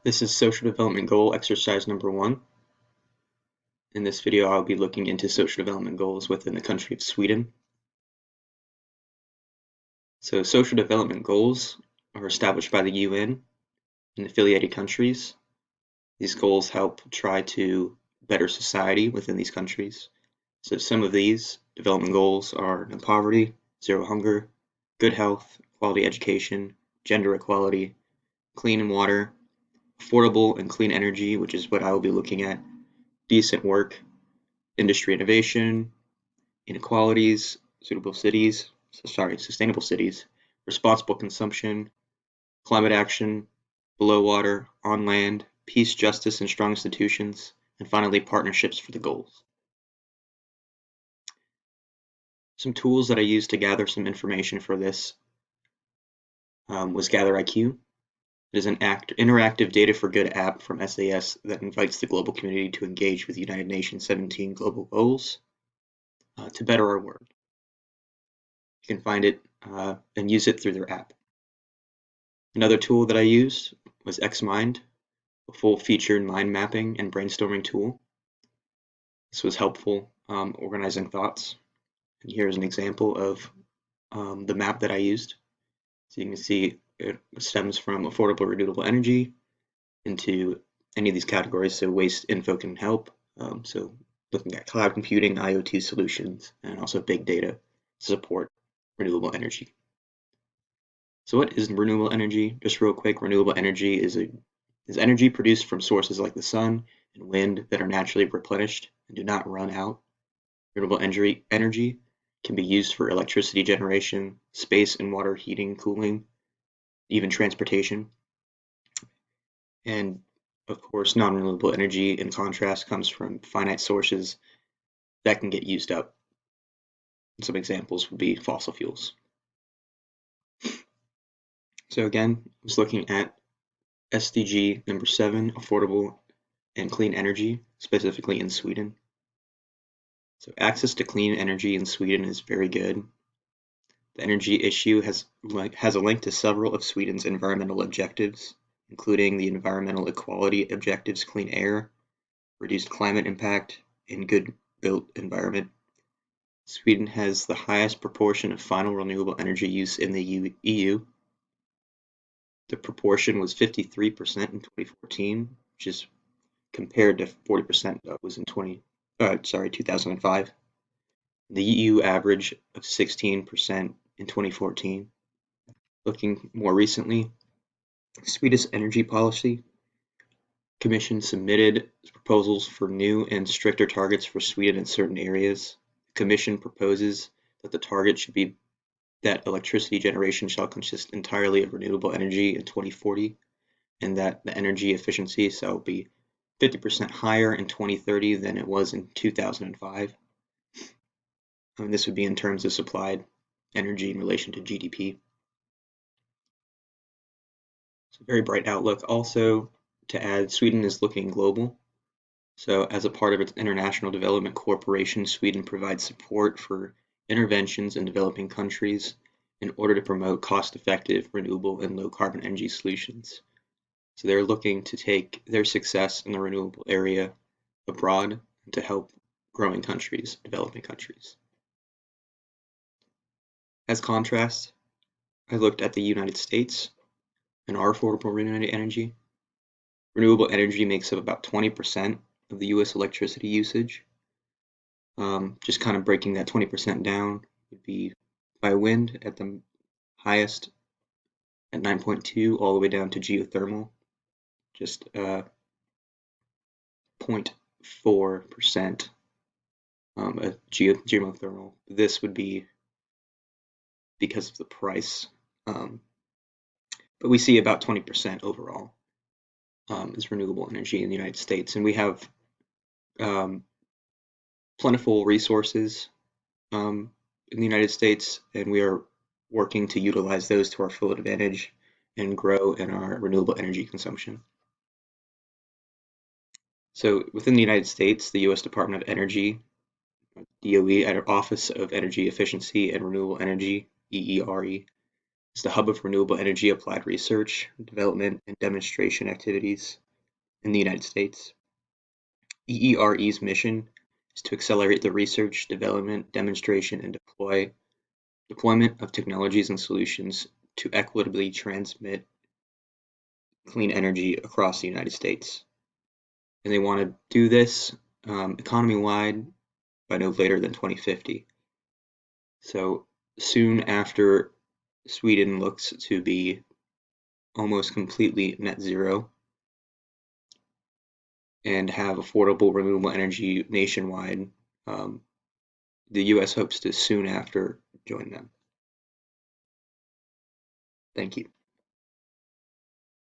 This is Social Development Goal exercise number 1. In this video, I'll be looking into social development goals within the country of Sweden. So social development goals are established by the UN and affiliated countries. These goals help try to better society within these countries. So some of these development goals are no poverty, zero hunger, good health, quality education, gender equality, clean water, affordable and clean energy, which is what I will be looking at, decent work, industry innovation, inequalities, sustainable cities, responsible consumption, climate action, below water, on land, peace, justice, and strong institutions, and finally partnerships for the goals. Some tools that I used to gather some information for this was GatherIQ. It is an interactive data for good app from SAS that invites the global community to engage with the United Nations 17 global goals to better our world. You can find it and use it through their app. Another tool that I used was XMind, a full-featured mind mapping and brainstorming tool. This was helpful organizing thoughts. And here's an example of the map that I used. So you can see it stems from affordable renewable energy into any of these categories. So waste info can help. So looking at cloud computing, IoT solutions, and also big data to support renewable energy. So what is renewable energy? Just real quick, renewable energy is energy produced from sources like the sun and wind that are naturally replenished and do not run out. Renewable energy can be used for electricity generation, space and water heating, cooling, even transportation. And of course, non-renewable energy, in contrast, comes from finite sources that can get used up. Some examples would be fossil fuels. So again, I was looking at SDG number 7, affordable and clean energy, specifically in Sweden. So access to clean energy in Sweden is very good. The energy issue has a link to several of Sweden's environmental objectives, including the environmental equality objectives, clean air, reduced climate impact, and good built environment. Sweden has the highest proportion of final renewable energy use in the EU. The proportion was 53% in 2014, which is compared to 40% that was in 2005. The EU average of 16% in 2014. Looking more recently, Swedish Energy Policy Commission submitted proposals for new and stricter targets for Sweden in certain areas. The Commission proposes that the target should be that electricity generation shall consist entirely of renewable energy in 2040, and that the energy efficiency shall be 50% higher in 2030 than it was in 2005. And this would be in terms of supplied energy in relation to GDP. It's a very bright outlook. Also, to add, Sweden is looking global. So as a part of its International Development Corporation, Sweden provides support for interventions in developing countries in order to promote cost-effective, renewable, and low-carbon energy solutions. So they're looking to take their success in the renewable area abroad to help growing countries, developing countries. As contrast, I looked at the United States and our affordable renewable energy. Renewable energy makes up about 20% of the US electricity usage. Just kind of breaking that 20% down would be by wind at the highest at 9.2 all the way down to geothermal, just 0.4% geothermal. This would be because of the price, but we see about 20% overall is renewable energy in the United States, and we have plentiful resources in the United States, and we are working to utilize those to our full advantage and grow in our renewable energy consumption. So within the United States, the U.S. Department of Energy, DOE, at our Office of Energy Efficiency and Renewable Energy, EERE, is the hub of renewable energy applied research, development, and demonstration activities in the United States. EERE's mission is to accelerate the research, development, demonstration, and deployment of technologies and solutions to equitably transmit clean energy across the United States. And they want to do this economy-wide by no later than 2050. So soon after Sweden looks to be almost completely net zero and have affordable renewable energy nationwide, the US hopes to soon after join them. Thank you.